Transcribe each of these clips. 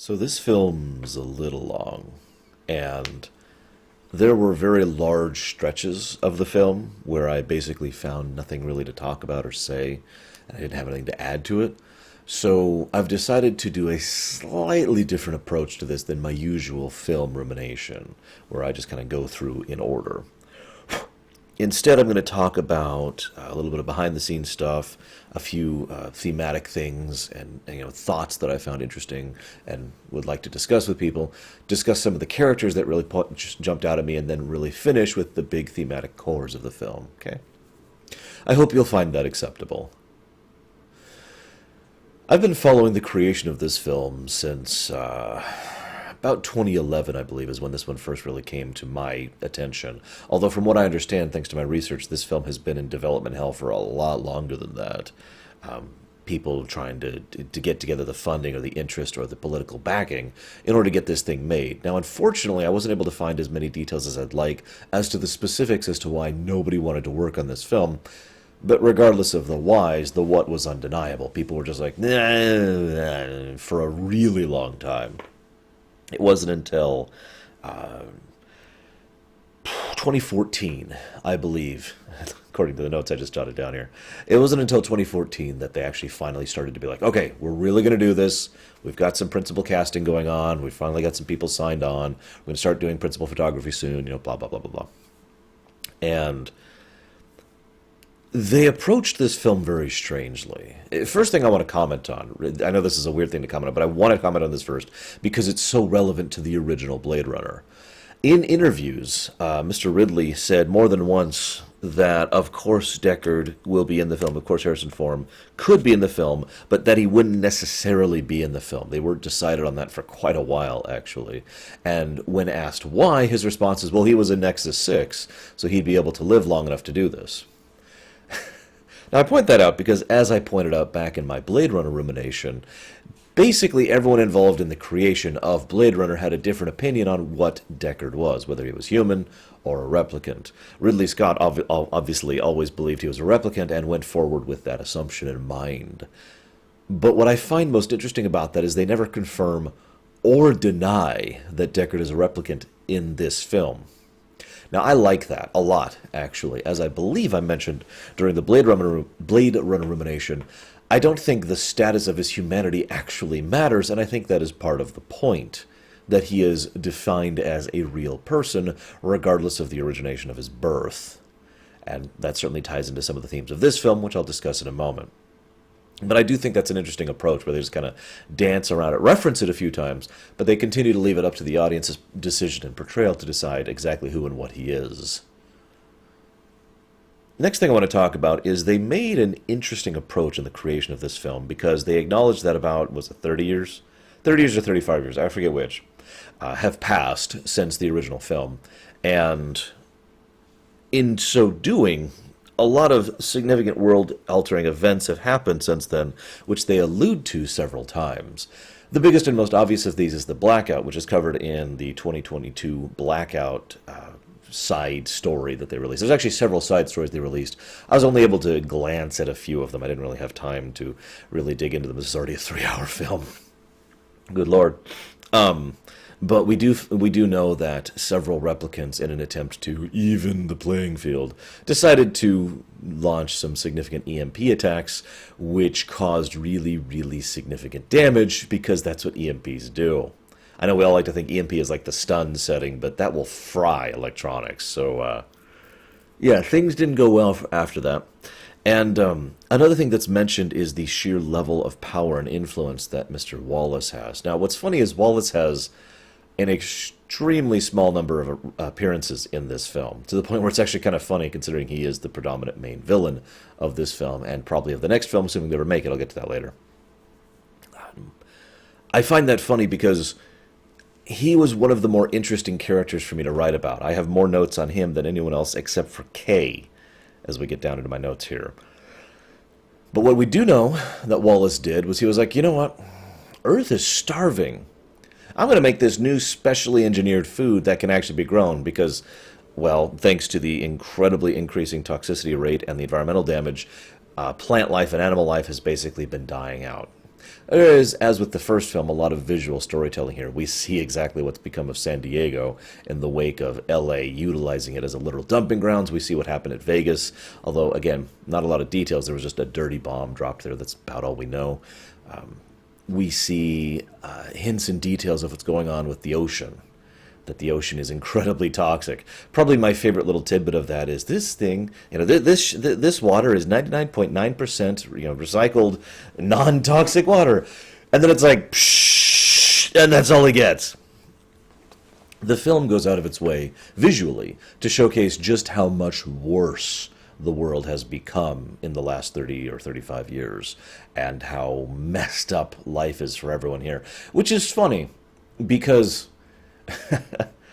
So this film's a little long, and there were very large stretches of the film where I basically found nothing really to talk about or say, and I didn't have anything to add to it. So I've decided to do a slightly different approach to this than my usual film rumination, where I just kind of go through in order. Instead, I'm going to talk about a little bit of behind-the-scenes stuff, a few thematic things, and thoughts that I found interesting and would like to discuss with people. Discuss some of the characters that really just jumped out at me, and then really finish with the big thematic cores of the film. Okay, I hope you'll find that acceptable. I've been following the creation of this film since about 2011, I believe, is when this one first really came to my attention. Although, from what I understand, thanks to my research, this film has been in development hell for a lot longer than that. People trying to get together the funding or the interest or the political backing in order to get this thing made. Now, unfortunately, I wasn't able to find as many details as I'd like as to the specifics as to why nobody wanted to work on this film. But regardless of the whys, the what was undeniable. People were just like, nah, for a really long time. It wasn't until 2014, I believe, according to the notes I just jotted down here. It wasn't until 2014 that they actually finally started to be like, okay, we're really going to do this. We've got some principal casting going on. We've finally got some people signed on. We're going to start doing principal photography soon, blah, blah, blah, blah, blah. And they approached this film very strangely. First thing I want to comment on, I know this is a weird thing to comment on, but I want to comment on this first because it's so relevant to the original Blade Runner. In interviews, Mr. Ridley said more than once that, of course, Deckard will be in the film, of course, Harrison Ford could be in the film, but that he wouldn't necessarily be in the film. They weren't decided on that for quite a while, actually. And when asked why, his response is, well, he was in Nexus 6, so he'd be able to live long enough to do this. Now, I point that out because, as I pointed out back in my Blade Runner rumination, basically everyone involved in the creation of Blade Runner had a different opinion on what Deckard was, whether he was human or a replicant. Ridley Scott obviously always believed he was a replicant and went forward with that assumption in mind. But what I find most interesting about that is they never confirm or deny that Deckard is a replicant in this film. Now, I like that a lot, actually. As I believe I mentioned during the Blade Runner rumination, I don't think the status of his humanity actually matters, and I think that is part of the point, that he is defined as a real person, regardless of the origination of his birth. And that certainly ties into some of the themes of this film, which I'll discuss in a moment. But I do think that's an interesting approach, where they just kind of dance around it, reference it a few times, but they continue to leave it up to the audience's decision and portrayal to decide exactly who and what he is. Next thing I want to talk about is they made an interesting approach in the creation of this film, because they acknowledged that about, was it 30 years? 30 years or 35 years, I forget which, have passed since the original film. And in so doing, a lot of significant world-altering events have happened since then, which they allude to several times. The biggest and most obvious of these is the blackout, which is covered in the 2022 Blackout side story that they released. There's actually several side stories they released. I was only able to glance at a few of them. I didn't really have time to really dig into them. This is already a 3-hour film. Good Lord. But we do know that several replicants, in an attempt to even the playing field, decided to launch some significant EMP attacks, which caused really, really significant damage, because that's what EMPs do. I know we all like to think EMP is like the stun setting, but that will fry electronics. So, yeah, things didn't go well after that. And another thing that's mentioned is the sheer level of power and influence that Mr. Wallace has. Now, what's funny is Wallace has an extremely small number of appearances in this film, to the point where it's actually kind of funny, considering he is the predominant main villain of this film, and probably of the next film, assuming they ever make it. I'll get to that later. I find that funny because he was one of the more interesting characters for me to write about. I have more notes on him than anyone else except for Kay, as we get down into my notes here. But what we do know that Wallace did was he was like, you know what? Earth is starving. I'm going to make this new specially engineered food that can actually be grown because, well, thanks to the incredibly increasing toxicity rate and the environmental damage, plant life and animal life has basically been dying out. There is, as with the first film, a lot of visual storytelling here. We see exactly what's become of San Diego in the wake of L.A., utilizing it as a literal dumping grounds. We see what happened at Vegas, although, again, not a lot of details. There was just a dirty bomb dropped there. That's about all we know. We see hints and details of what's going on with the ocean, that the ocean is incredibly toxic. Probably my favorite little tidbit of that is this thing, this water is 99.9%, recycled, non-toxic water. And then it's like, psh, and that's all he gets. The film goes out of its way, visually, to showcase just how much worse the world has become in the last 30 or 35 years, and how messed up life is for everyone here. Which is funny, because...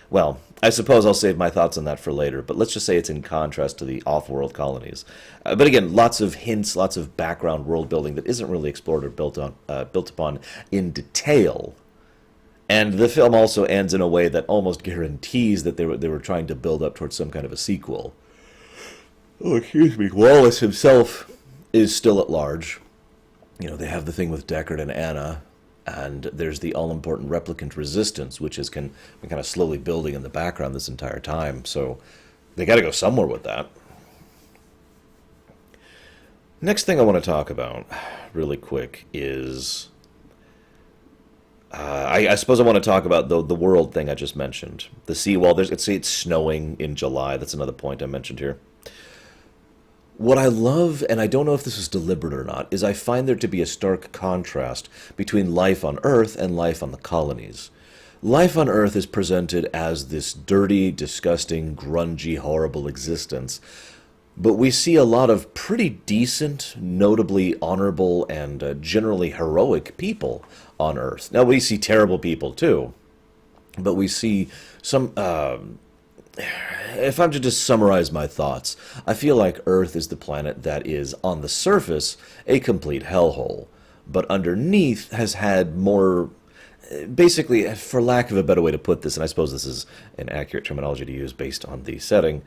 well, I suppose I'll save my thoughts on that for later, but let's just say it's in contrast to the off-world colonies. But again, lots of hints, lots of background world building that isn't really explored or built upon in detail. And the film also ends in a way that almost guarantees that they were trying to build up towards some kind of a sequel. Oh, excuse me. Wallace himself is still at large. They have the thing with Deckard and Anna. And there's the all-important replicant resistance, which has been kind of slowly building in the background this entire time. So they got to go somewhere with that. Next thing I want to talk about, really quick, is... I suppose I want to talk about the world thing I just mentioned. The seawall, it's snowing in July. That's another point I mentioned here. What I love, and I don't know if this is deliberate or not, is I find there to be a stark contrast between life on Earth and life on the colonies. Life on Earth is presented as this dirty, disgusting, grungy, horrible existence, but we see a lot of pretty decent, notably honorable, and generally heroic people on Earth. Now, we see terrible people, too, but we see some... if I'm to just summarize my thoughts, I feel like Earth is the planet that is, on the surface, a complete hellhole, but underneath has had more... Basically, for lack of a better way to put this, and I suppose this is an accurate terminology to use based on the setting,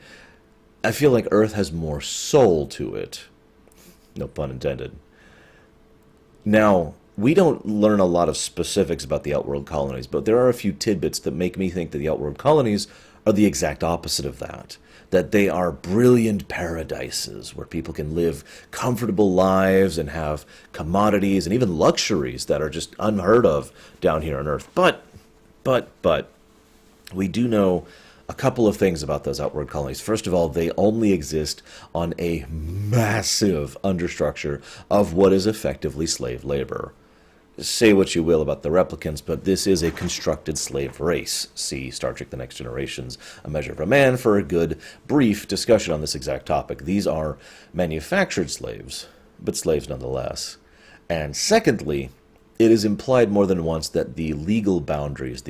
I feel like Earth has more soul to it. No pun intended. Now, we don't learn a lot of specifics about the Outworld colonies, but there are a few tidbits that make me think that the Outworld colonies are the exact opposite of that. That they are brilliant paradises where people can live comfortable lives and have commodities and even luxuries that are just unheard of down here on Earth. But, we do know a couple of things about those Outworld colonies. First of all, they only exist on a massive understructure of what is effectively slave labor. Say what you will about the replicants, but this is a constructed slave race. See Star Trek The Next Generation's A Measure of a Man for a good, brief discussion on this exact topic. These are manufactured slaves, but slaves nonetheless. And secondly, it is implied more than once that the legal boundaries,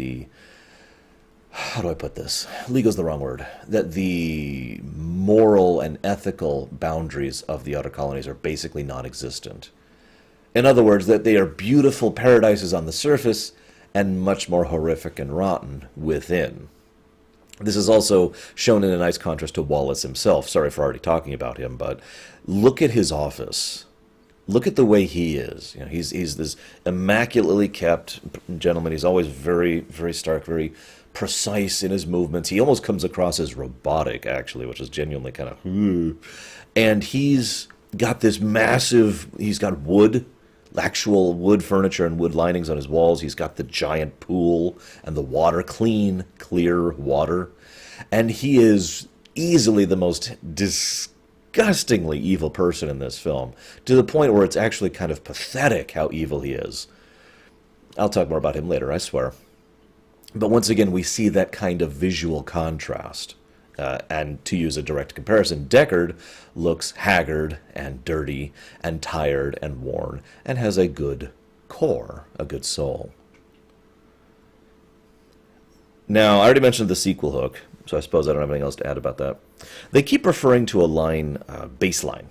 how do I put this? Legal is the wrong word. That the moral and ethical boundaries of the outer colonies are basically non-existent. In other words, that they are beautiful paradises on the surface and much more horrific and rotten within. This is also shown in a nice contrast to Wallace himself. Sorry for already talking about him, but look at his office. Look at the way he is. He's this immaculately kept gentleman. He's always very, very stark, very precise in his movements. He almost comes across as robotic, actually, which is genuinely kind of... And he's got this massive... He's got actual wood furniture and wood linings on his walls. He's got the giant pool and the water, clean, clear water. And he is easily the most disgustingly evil person in this film, to the point where it's actually kind of pathetic how evil he is. I'll talk more about him later, I swear. But once again, we see that kind of visual contrast. And to use a direct comparison, Deckard looks haggard and dirty and tired and worn and has a good core, a good soul. Now, I already mentioned the sequel hook, so I suppose I don't have anything else to add about that. They keep referring to a line, baseline.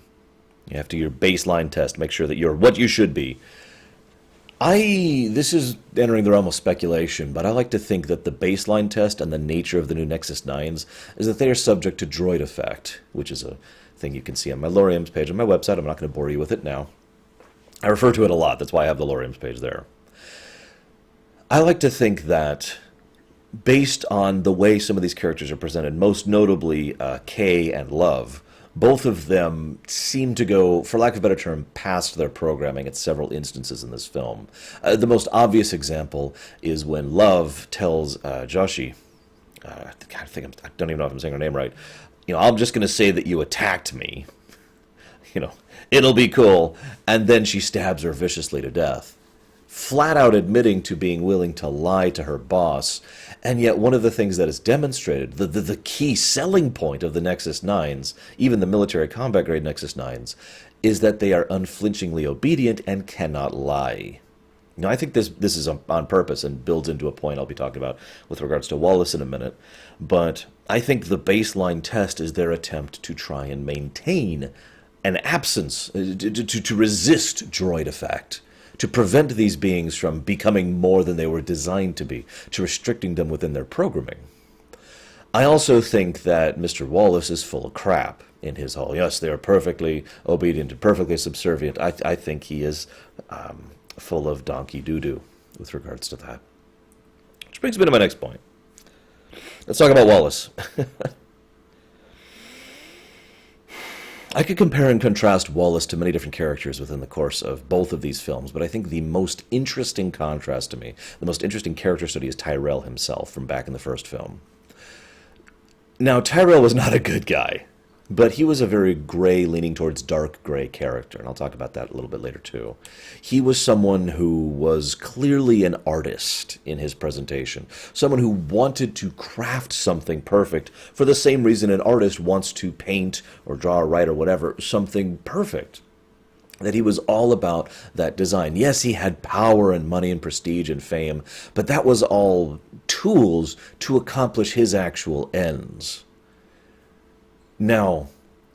You have to do your baseline test, make sure that you're what you should be. This is entering the realm of speculation, but I like to think that the baseline test and the nature of the new Nexus 9s is that they are subject to Droid Effect, which is a thing you can see on my Lorium's page on my website. I'm not going to bore you with it now. I refer to it a lot. That's why I have the Lorium's page there. I like to think that based on the way some of these characters are presented, most notably Kay and Love, both of them seem to go, for lack of a better term, past their programming at several instances in this film. The most obvious example is when Love tells Joshi, I don't even know if I'm saying her name right, I'm just going to say that you attacked me. It'll be cool. And then she stabs her viciously to death, flat out admitting to being willing to lie to her boss. And yet one of the things that is demonstrated, the key selling point of the Nexus 9s, even the military combat grade Nexus 9s, is that they are unflinchingly obedient and cannot lie. I think this is on purpose and builds into a point I'll be talking about with regards to Wallace in a minute. But I think the baseline test is their attempt to try and maintain an absence, to resist Droid Effect, to prevent these beings from becoming more than they were designed to be, to restricting them within their programming. I also think that Mr. Wallace is full of crap in his whole, yes, they are perfectly obedient and perfectly subservient. I think he is full of donkey doo-doo with regards to that. Which brings me to my next point. Let's talk about Wallace. I could compare and contrast Wallace to many different characters within the course of both of these films, but I think the most interesting contrast to me, the most interesting character study, is Tyrell himself from back in the first film. Now, Tyrell was not a good guy, but he was a very gray, leaning towards dark gray character, and I'll talk about that a little bit later too. He was someone who was clearly an artist in his presentation, someone who wanted to craft something perfect for the same reason an artist wants to paint or draw or write or whatever, something perfect. That he was all about that design. Yes, he had power and money and prestige and fame, but that was all tools to accomplish his actual ends. Now,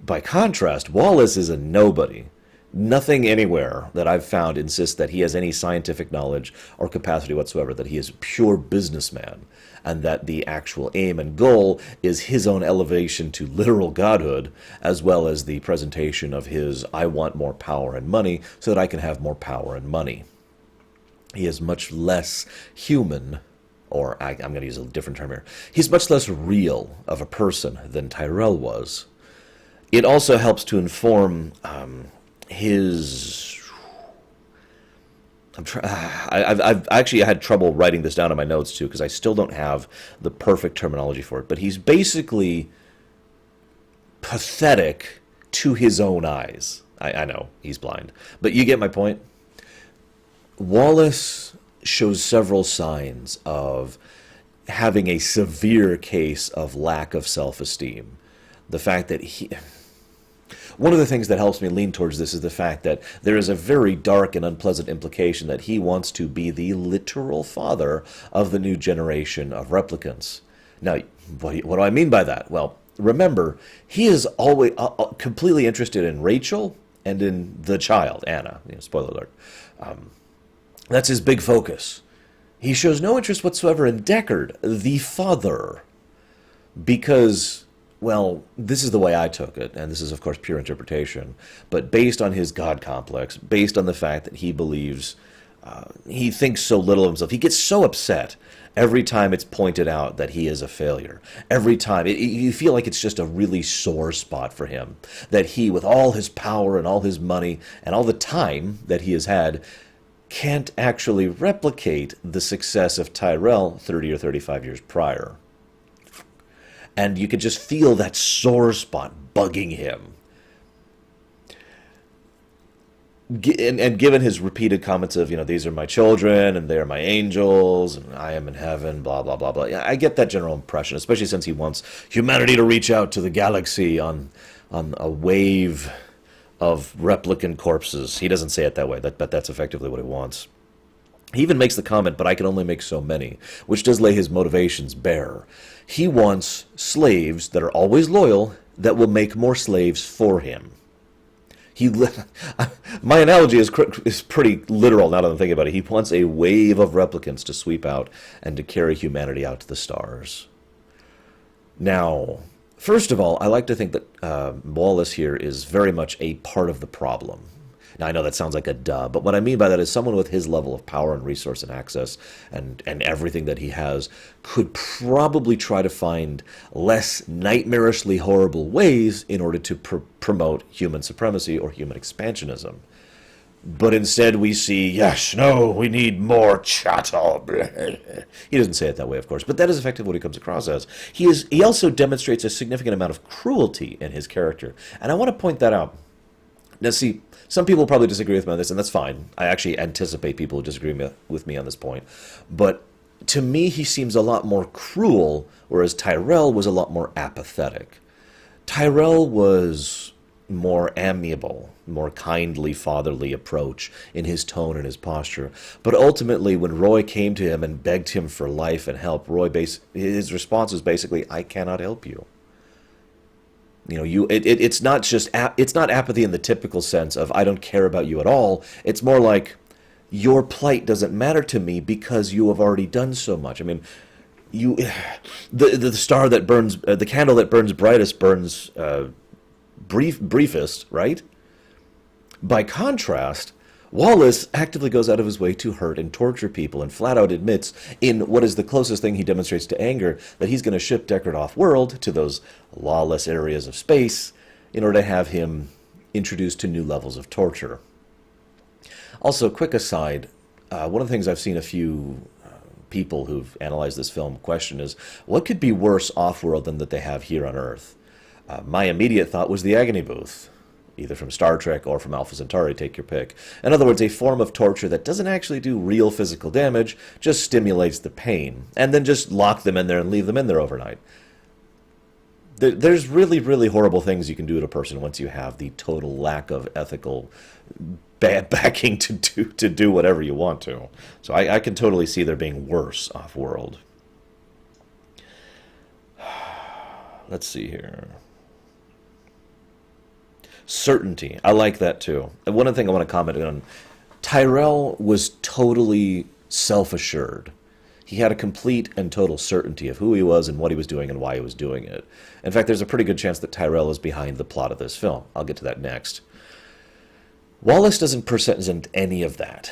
by contrast, Wallace is a nobody. Nothing anywhere that I've found insists that he has any scientific knowledge or capacity whatsoever, that he is a pure businessman, and that the actual aim and goal is his own elevation to literal godhood, as well as the presentation of his, I want more power and money so that I can have more power and money. He is much less human, or I'm going to use a different term here. He's much less real of a person than Tyrell was. It also helps to inform his... I've actually had trouble writing this down in my notes too, because I still don't have the perfect terminology for it. But he's basically pathetic to his own eyes. I know, he's blind. But you get my point? Wallace shows several signs of having a severe case of lack of self-esteem. The fact that one of the things that helps me lean towards this is the fact that there is a very dark and unpleasant implication that he wants to be the literal father of the new generation of replicants. Now, what do I mean by that? Well, remember, he is always completely interested in Rachel and in the child, Anna. Spoiler alert. That's his big focus. He shows no interest whatsoever in Deckard, the father, because, well, this is the way I took it, and this is, of course, pure interpretation, but based on his God complex, based on the fact that he believes, he thinks so little of himself, he gets so upset every time it's pointed out that he is a failure. Every time. You feel like it's just a really sore spot for him, that he, with all his power and all his money and all the time that he has had, can't actually replicate the success of Tyrell 30 or 35 years prior. And you could just feel that sore spot bugging him. And given his repeated comments of, these are my children, and they are my angels, and I am in heaven, blah, blah, blah, blah. I get that general impression, especially since he wants humanity to reach out to the galaxy on a wave of replicant corpses. He doesn't say it that way, but that's effectively what he wants. He even makes the comment, but I can only make so many, which does lay his motivations bare. He wants slaves that are always loyal, that will make more slaves for him. My analogy is pretty literal now that I'm thinking about it. He wants a wave of replicants to sweep out and to carry humanity out to the stars. Now, first of all, I like to think that Wallace here is very much a part of the problem. Now, I know that sounds like a duh, but what I mean by that is someone with his level of power and resource and access and everything that he has could probably try to find less nightmarishly horrible ways in order to promote human supremacy or human expansionism. But instead we see, yes, no, we need more chattel. He doesn't say it that way, of course, but that is effectively what he comes across as. He also demonstrates a significant amount of cruelty in his character, and I want to point that out. Now, see, some people probably disagree with me on this, and that's fine. I actually anticipate people who disagree with me on this point. But to me, he seems a lot more cruel, whereas Tyrell was a lot more apathetic. Tyrell was more amiable, more kindly, fatherly approach in his tone and his posture. But ultimately, when Roy came to him and begged him for life and help, his response was basically, "I cannot help you." You know, it's not just it's not apathy in the typical sense of "I don't care about you at all." It's more like, your plight doesn't matter to me because you have already done so much. I mean, the star that burns, the candle that burns brightest burns briefest, right? By contrast, Wallace actively goes out of his way to hurt and torture people and flat out admits, in what is the closest thing he demonstrates to anger, that he's going to ship Deckard off-world to those lawless areas of space in order to have him introduced to new levels of torture. Also, quick aside, one of the things I've seen a few people who've analyzed this film question is, what could be worse off-world than that they have here on Earth? My immediate thought was the agony booth, either from Star Trek or from Alpha Centauri, take your pick. In other words, a form of torture that doesn't actually do real physical damage, just stimulates the pain, and then just lock them in there and leave them in there overnight. There's really, really horrible things you can do to a person once you have the total lack of ethical backing to do whatever you want to. So I can totally see there being worse off-world. Let's see here. Certainty. I like that too. And one other thing I want to comment on, Tyrell was totally self-assured. He had a complete and total certainty of who he was and what he was doing and why he was doing it. In fact, there's a pretty good chance that Tyrell is behind the plot of this film. I'll get to that next. Wallace doesn't present any of that.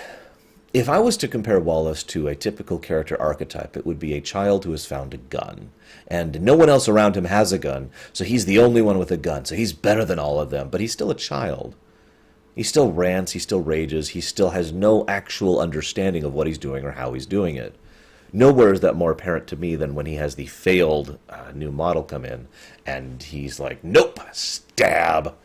If I was to compare Wallace to a typical character archetype, it would be a child who has found a gun. And no one else around him has a gun, so he's the only one with a gun. So he's better than all of them, but he's still a child. He still rants, he still rages, he still has no actual understanding of what he's doing or how he's doing it. Nowhere is that more apparent to me than when he has the failed new model come in, and he's like, "Nope, stab.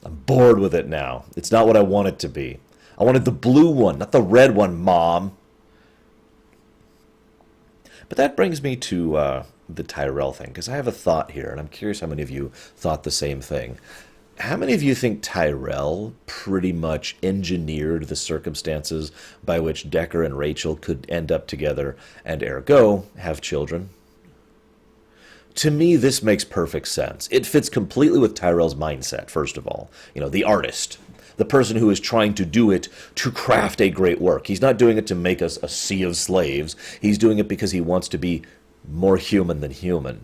I'm bored with it now. It's not what I want it to be. I wanted the blue one, not the red one, Mom." But that brings me to the Tyrell thing, because I have a thought here, and I'm curious how many of you thought the same thing. How many of you think Tyrell pretty much engineered the circumstances by which Deckard and Rachel could end up together and ergo have children? To me, this makes perfect sense. It fits completely with Tyrell's mindset, first of all. You know, the artist, the person who is trying to do it to craft a great work. He's not doing it to make us a sea of slaves. He's doing it because he wants to be more human than human.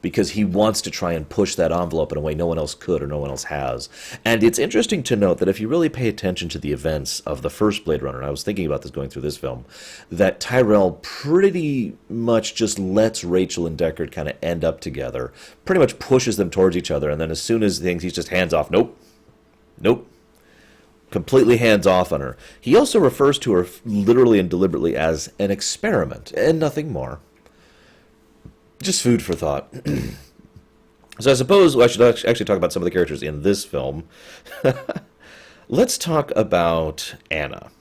Because he wants to try and push that envelope in a way no one else could or no one else has. And it's interesting to note that if you really pay attention to the events of the first Blade Runner, and I was thinking about this going through this film, that Tyrell pretty much just lets Rachel and Deckard kind of end up together, pretty much pushes them towards each other, and then as soon as things, he's just hands off. Nope. Nope. Completely hands off on her. He also refers to her literally and deliberately as an experiment, and nothing more. Just food for thought. So I suppose I should actually talk about some of the characters in this film. Let's talk about Anna.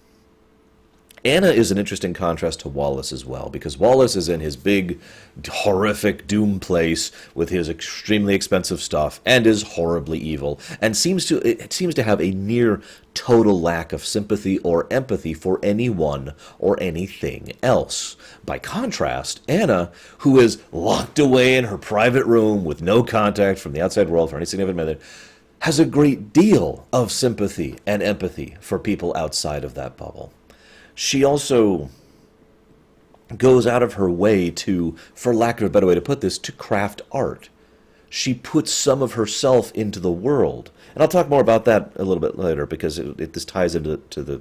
Anna is an interesting contrast to Wallace as well, because Wallace is in his big, horrific doom place with his extremely expensive stuff and is horribly evil, and seems to have a near total lack of sympathy or empathy for anyone or anything else. By contrast, Anna, who is locked away in her private room with no contact from the outside world for any significant minute, has a great deal of sympathy and empathy for people outside of that bubble. She also goes out of her way to, for lack of a better way to put this, to craft art. she puts some of herself into the world. And I'll talk more about that a little bit later because this ties into the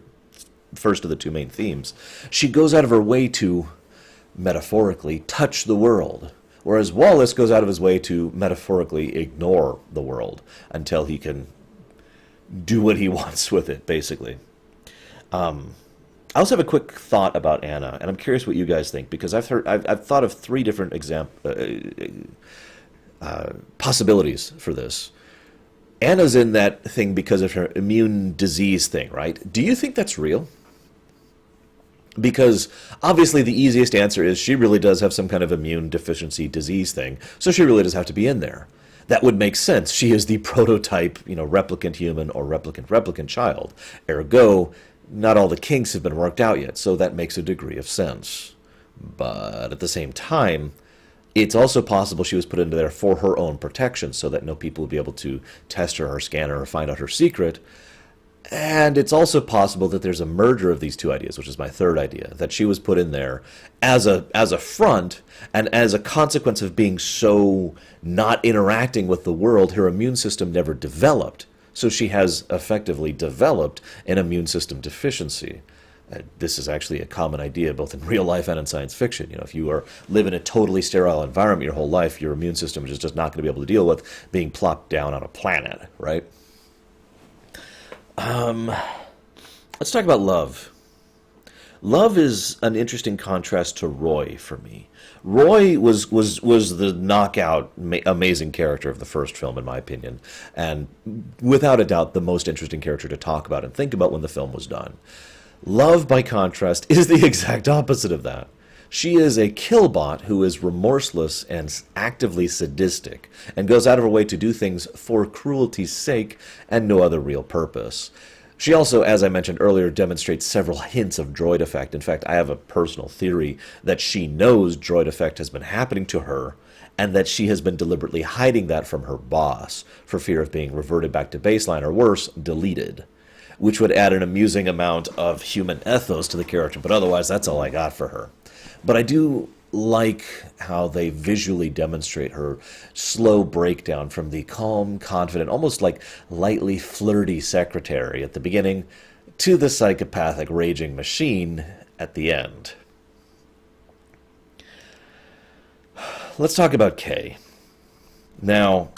first of the two main themes. She goes out of her way to, metaphorically, touch the world, whereas Wallace goes out of his way to metaphorically ignore the world until he can do what he wants with it, basically. I also have a quick thought about Anna, and I'm curious what you guys think, because I've thought of three different possibilities for this. Anna's in that thing because of her immune disease thing, right? Do you think that's real? Because obviously the easiest answer is she really does have some kind of immune deficiency disease thing, so she really does have to be in there. That would make sense. She is the prototype, replicant human or replicant child. Ergo, not all the kinks have been worked out yet, so that makes a degree of sense. But at the same time, it's also possible she was put into there for her own protection, so that no people would be able to test her or scan her or find out her secret. And it's also possible that there's a merger of these two ideas, which is my third idea, that she was put in there as a front, and as a consequence of being so not interacting with the world, her immune system never developed. So she has effectively developed an immune system deficiency. This is actually a common idea both in real life and in science fiction. If you live in a totally sterile environment your whole life, your immune system is just not going to be able to deal with being plopped down on a planet, right? Let's talk about love. Love is an interesting contrast to Roy for me. Roy was the knockout, amazing character of the first film, in my opinion, and without a doubt the most interesting character to talk about and think about when the film was done. Love, by contrast, is the exact opposite of that. She is a killbot who is remorseless and actively sadistic, and goes out of her way to do things for cruelty's sake and no other real purpose. She also, as I mentioned earlier, demonstrates several hints of Droid Effect. In fact, I have a personal theory that she knows Droid Effect has been happening to her, and that she has been deliberately hiding that from her boss, for fear of being reverted back to baseline, or worse, deleted. Which would add an amusing amount of human ethos to the character, but otherwise that's all I got for her. But I do like how they visually demonstrate her slow breakdown from the calm, confident, almost like lightly flirty secretary at the beginning to the psychopathic raging machine at the end. Let's talk about Kay. Now,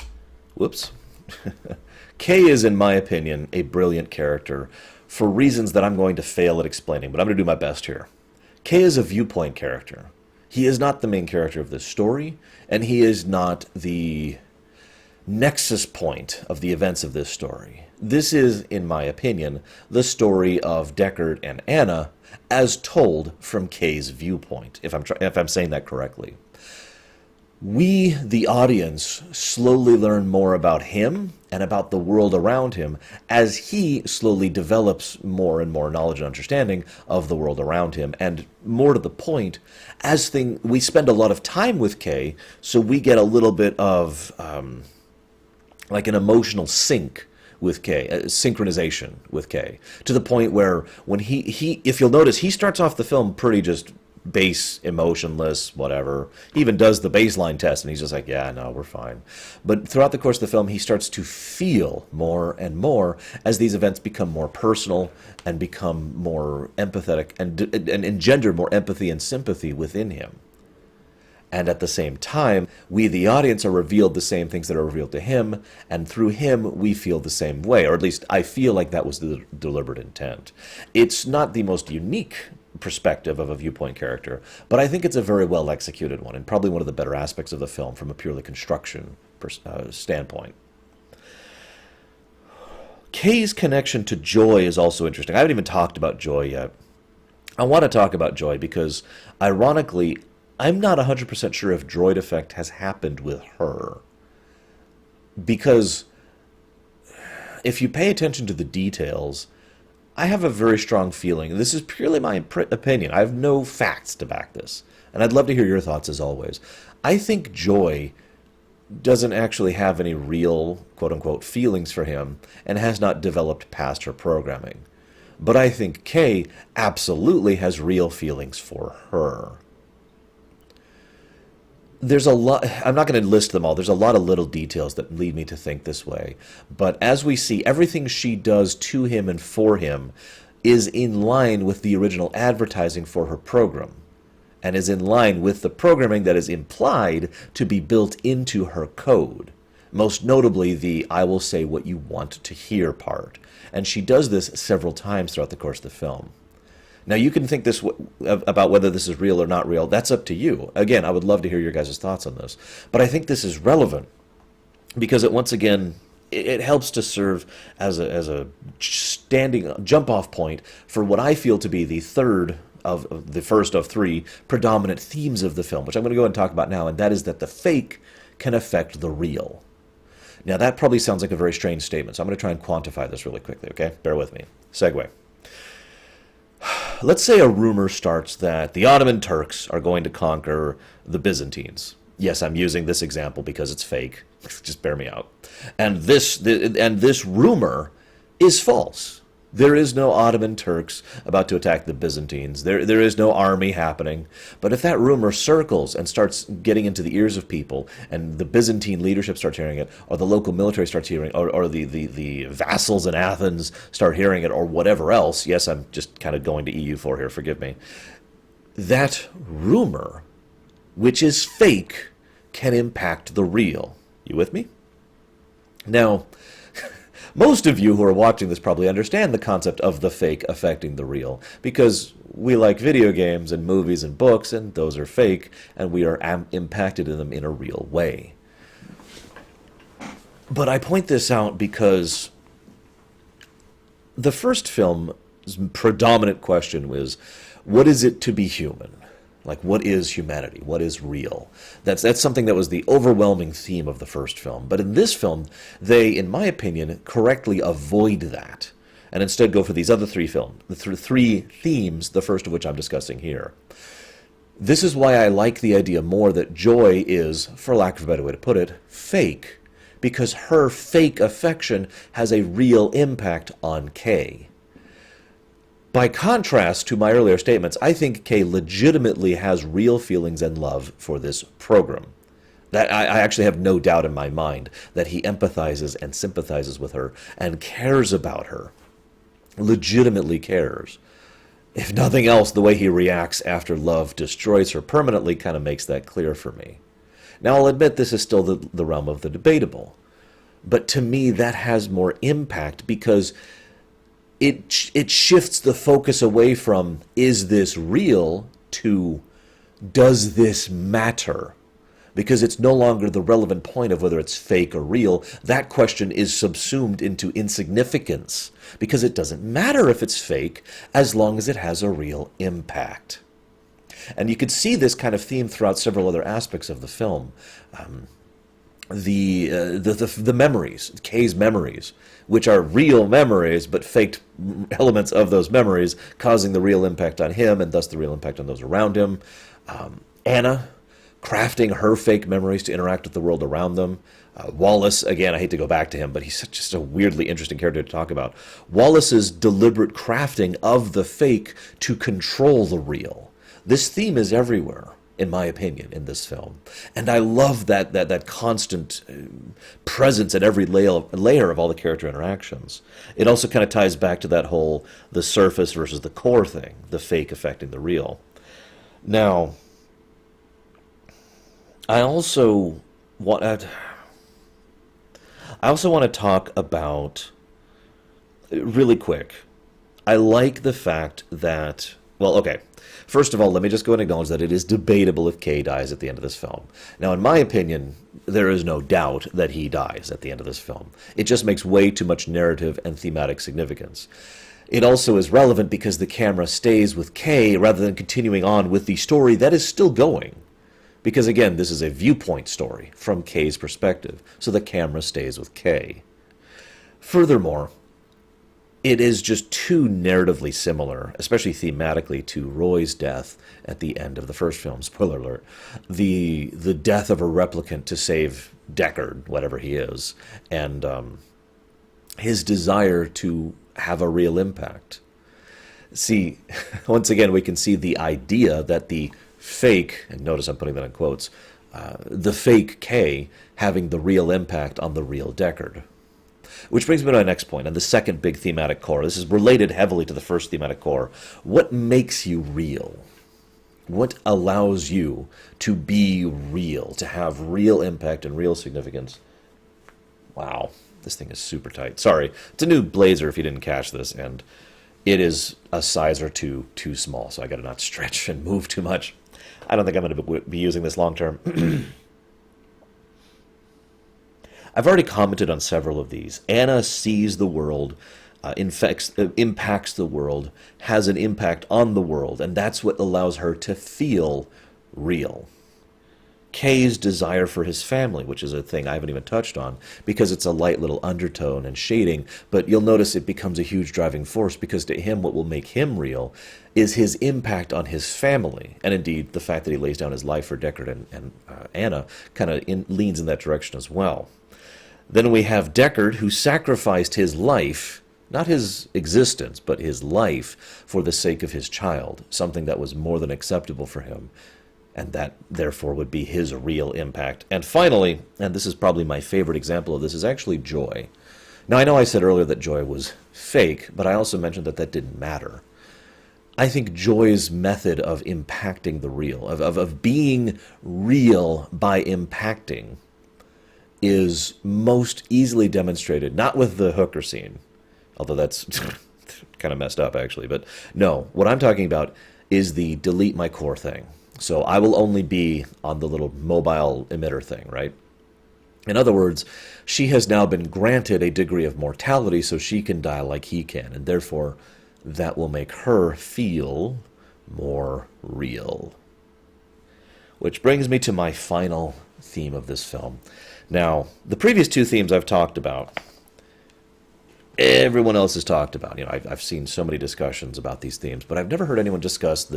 whoops. Kay is, in my opinion, a brilliant character for reasons that I'm going to fail at explaining, but I'm going to do my best here. Kay is a viewpoint character. He is not the main character of this story, and he is not the nexus point of the events of this story. This is, in my opinion, the story of Deckard and Anna as told from Kay's viewpoint, if I'm saying that correctly. We, the audience, slowly learn more about him and about the world around him as he slowly develops more and more knowledge and understanding of the world around him. And more to the point, we spend a lot of time with Kay, so we get a little bit of like an emotional sync with Kay, synchronization with Kay, to the point where when he if you'll notice, he starts off the film pretty just base, emotionless, whatever. He even does the baseline test, and he's just like, yeah, no, we're fine. But throughout the course of the film, he starts to feel more and more as these events become more personal and become more empathetic and engender more empathy and sympathy within him. And at the same time, we, the audience, are revealed the same things that are revealed to him, and through him, we feel the same way, or at least I feel like that was the deliberate intent. It's not the most unique perspective of a viewpoint character, but I think it's a very well executed one, and probably one of the better aspects of the film from a purely construction standpoint. Kay's connection to Joy is also interesting. I haven't even talked about Joy yet. I want to talk about Joy because, ironically, I'm not 100% sure if Droid Effect has happened with her. Because if you pay attention to the details, I have a very strong feeling. This is purely my opinion. I have no facts to back this. And I'd love to hear your thoughts as always. I think Joy doesn't actually have any real, quote-unquote, feelings for him and has not developed past her programming. But I think Kay absolutely has real feelings for her. there's a lot. I'm not going to list them all. There's a lot of little details that lead me to think this way. But as we see, everything she does to him and for him is in line with the original advertising for her program, and is in line with the programming that is implied to be built into her code. Most notably, the "I will say what you want to hear" part. And she does this several times throughout the course of the film. Now, you can think this about whether this is real or not real. That's up to you. Again, I would love to hear your guys' thoughts on this. But I think this is relevant because it, once again, it helps to serve as a standing jump-off point for what I feel to be the first of three predominant themes of the film, which I'm going to go and talk about now, and that is that the fake can affect the real. Now, that probably sounds like a very strange statement, so I'm going to try and quantify this really quickly, okay? Bear with me. Segue. Let's say a rumor starts that the Ottoman Turks are going to conquer the Byzantines. Yes, I'm using this example because it's fake. Just bear me out. And this rumor is false. There is no Ottoman Turks about to attack the Byzantines. There is no army happening. But if that rumor circles and starts getting into the ears of people, and the Byzantine leadership starts hearing it, or the local military starts hearing it, or the vassals in Athens start hearing it, or whatever else, yes, I'm just kind of going to EU4 here, forgive me, that rumor, which is fake, can impact the real. You with me? Now, most of you who are watching this probably understand the concept of the fake affecting the real, because we like video games and movies and books, and those are fake, and we are impacted in them in a real way. But I point this out because the first film's predominant question was, what is it to be human? Like, what is humanity? What is real? That's something that was the overwhelming theme of the first film. But in this film, they, in my opinion, correctly avoid that, and instead go for these other three themes, the first of which I'm discussing here. This is why I like the idea more that Joy is, for lack of a better way to put it, fake, because her fake affection has a real impact on Kay. By contrast to my earlier statements, I think Kay legitimately has real feelings and love for this program. That I actually have no doubt in my mind that he empathizes and sympathizes with her and cares about her. Legitimately cares. If nothing else, the way he reacts after love destroys her permanently kind of makes that clear for me. Now, I'll admit this is still the realm of the debatable. But to me, that has more impact because it shifts the focus away from, is this real, to, does this matter? Because it's no longer the relevant point of whether it's fake or real. That question is subsumed into insignificance, because it doesn't matter if it's fake as long as it has a real impact. And you could see this kind of theme throughout several other aspects of the film. The memories, Kay's memories, which are real memories, but faked elements of those memories, causing the real impact on him, and thus the real impact on those around him. Anna, crafting her fake memories to interact with the world around them. Wallace, again, I hate to go back to him, but he's just a weirdly interesting character to talk about. Wallace's deliberate crafting of the fake to control the real. This theme is everywhere, in my opinion, in this film. And I love that constant presence at every layer of all the character interactions. It also kind of ties back to that whole the surface versus the core thing, the fake affecting the real. Now, I also want to talk about, really quick, I like the fact that, well, okay, first of all, let me just go and acknowledge that it is debatable if Kay dies at the end of this film. Now, in my opinion, there is no doubt that he dies at the end of this film. It just makes way too much narrative and thematic significance. It also is relevant because the camera stays with Kay rather than continuing on with the story that is still going. Because, again, this is a viewpoint story from Kay's perspective, so the camera stays with Kay. Furthermore, it is just too narratively similar, especially thematically, to Roy's death at the end of the first film. Spoiler alert. The death of a replicant to save Deckard, whatever he is, and his desire to have a real impact. See, once again, we can see the idea that the fake, and notice I'm putting that in quotes, the fake K having the real impact on the real Deckard. Which brings me to my next point, and the second big thematic core. This is related heavily to the first thematic core. What makes you real? What allows you to be real, to have real impact and real significance? Wow, this thing is super tight. Sorry, it's a new blazer if you didn't catch this, and it is a size or two too small, so I gotta not stretch and move too much. I don't think I'm going to be using this long term. I've already commented on several of these. Anna sees the world, impacts the world, has an impact on the world, and that's what allows her to feel real. Kay's desire for his family, which is a thing I haven't even touched on, because it's a light little undertone and shading, but you'll notice it becomes a huge driving force, because to him what will make him real is his impact on his family. And indeed, the fact that he lays down his life for Deckard and Anna kind of leans in that direction as well. Then we have Deckard, who sacrificed his life, not his existence, but his life, for the sake of his child, something that was more than acceptable for him, and that therefore would be his real impact. And finally, and this is probably my favorite example of this, is actually Joy. Now, I know I said earlier that Joy was fake, but I also mentioned that that didn't matter. I think Joy's method of impacting the real, of being real by impacting, is most easily demonstrated, not with the hooker scene, although that's kind of messed up, actually. But no, what I'm talking about is the delete my core thing. So I will only be on the little mobile emitter thing, right? In other words, she has now been granted a degree of mortality so she can die like he can, and therefore that will make her feel more real. Which brings me to my final theme of this film. Now, the previous two themes I've talked about, everyone else has talked about. You know, I've seen so many discussions about these themes, but I've never heard anyone discuss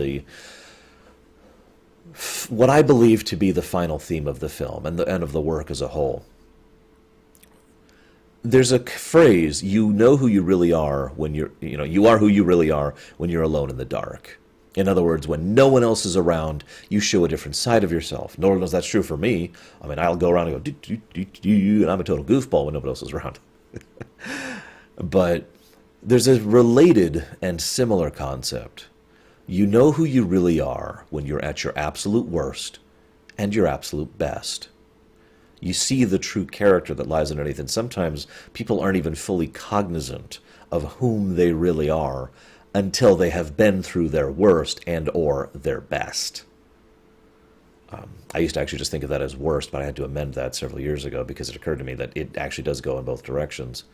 what I believe to be the final theme of the film and of the work as a whole. There's a phrase, you know who you really are when you are who you really are when you're alone in the dark. In other words, when no one else is around, you show a different side of yourself. Nor knows that's true for me. I mean, I'll go around and go, and I'm a total goofball when nobody else is around. But there's a related and similar concept. You know who you really are when you're at your absolute worst and your absolute best. You see the true character that lies underneath, and sometimes people aren't even fully cognizant of whom they really are until they have been through their worst and or their best. I used to actually just think of that as worst, but I had to amend that several years ago because it occurred to me that it actually does go in both directions.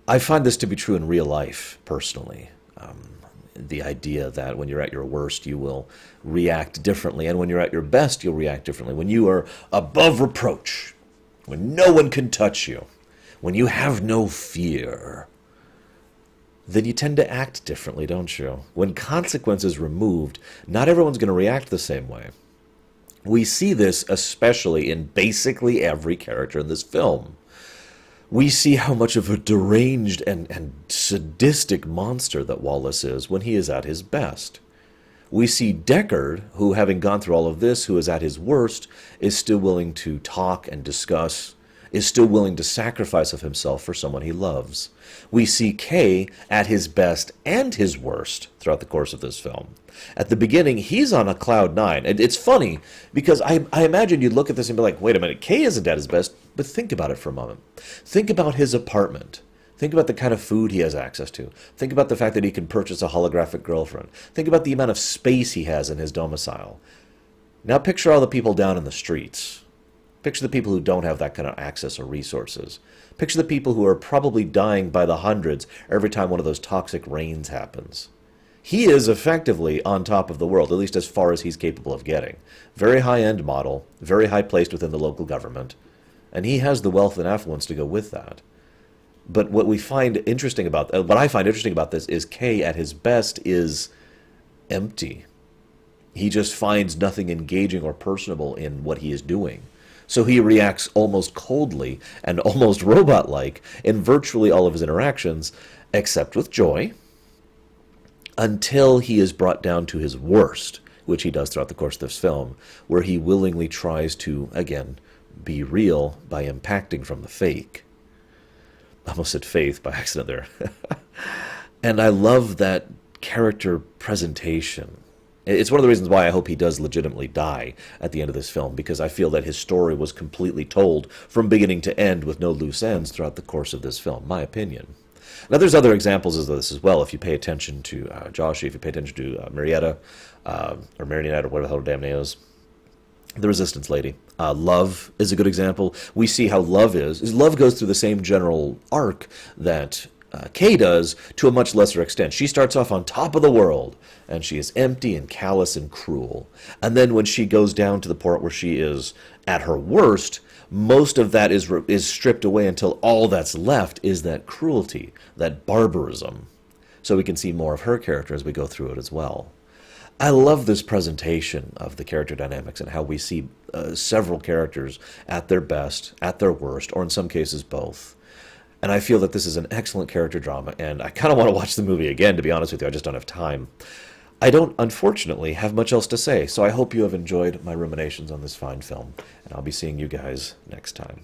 I find this to be true in real life, personally. The idea that when you're at your worst, you will react differently, and when you're at your best, you'll react differently. When you are above reproach, when no one can touch you, when you have no fear, then you tend to act differently, don't you? When consequence is removed, not everyone's going to react the same way. We see this especially in basically every character in this film. We see how much of a deranged and sadistic monster that Wallace is when he is at his best. We see Deckard, who, having gone through all of this, who is at his worst, is still willing to talk and discuss, is still willing to sacrifice of himself for someone he loves. We see Kay at his best and his worst throughout the course of this film. At the beginning, he's on a cloud nine. And it's funny, because I imagine you'd look at this and be like, wait a minute, Kay isn't at his best, but think about it for a moment. Think about his apartment. Think about the kind of food he has access to. Think about the fact that he can purchase a holographic girlfriend. Think about the amount of space he has in his domicile. Now picture all the people down in the streets. Picture the people who don't have that kind of access or resources. Picture the people who are probably dying by the hundreds every time one of those toxic rains happens. He is effectively on top of the world, at least as far as he's capable of getting. Very high-end model, very high placed within the local government, and he has the wealth and affluence to go with that. But what I find interesting about this is Kay at his best is empty. He just finds nothing engaging or personable in what he is doing. So he reacts almost coldly and almost robot-like in virtually all of his interactions, except with Joy, until he is brought down to his worst, which he does throughout the course of this film, where he willingly tries to, again, be real by impacting from the fake. I almost said faith by accident there. And I love that character presentation. It's one of the reasons why I hope he does legitimately die at the end of this film, because I feel that his story was completely told from beginning to end with no loose ends throughout the course of this film, my opinion. Now, there's other examples of this as well. If you pay attention to Joshi, if you pay attention to Marietta, or Marionette, or whatever the hell her damn name is, the Resistance Lady. Love is a good example. We see how Love is. Love goes through the same general arc that Kay does, to a much lesser extent. She starts off on top of the world, and she is empty and callous and cruel. And then when she goes down to the point where she is at her worst, most of that is stripped away until all that's left is that cruelty, that barbarism. So we can see more of her character as we go through it as well. I love this presentation of the character dynamics and how we see several characters at their best, at their worst, or in some cases both. And I feel that this is an excellent character drama, and I kind of want to watch the movie again, to be honest with you. I just don't have time. I don't, unfortunately, have much else to say, so I hope you have enjoyed my ruminations on this fine film, and I'll be seeing you guys next time.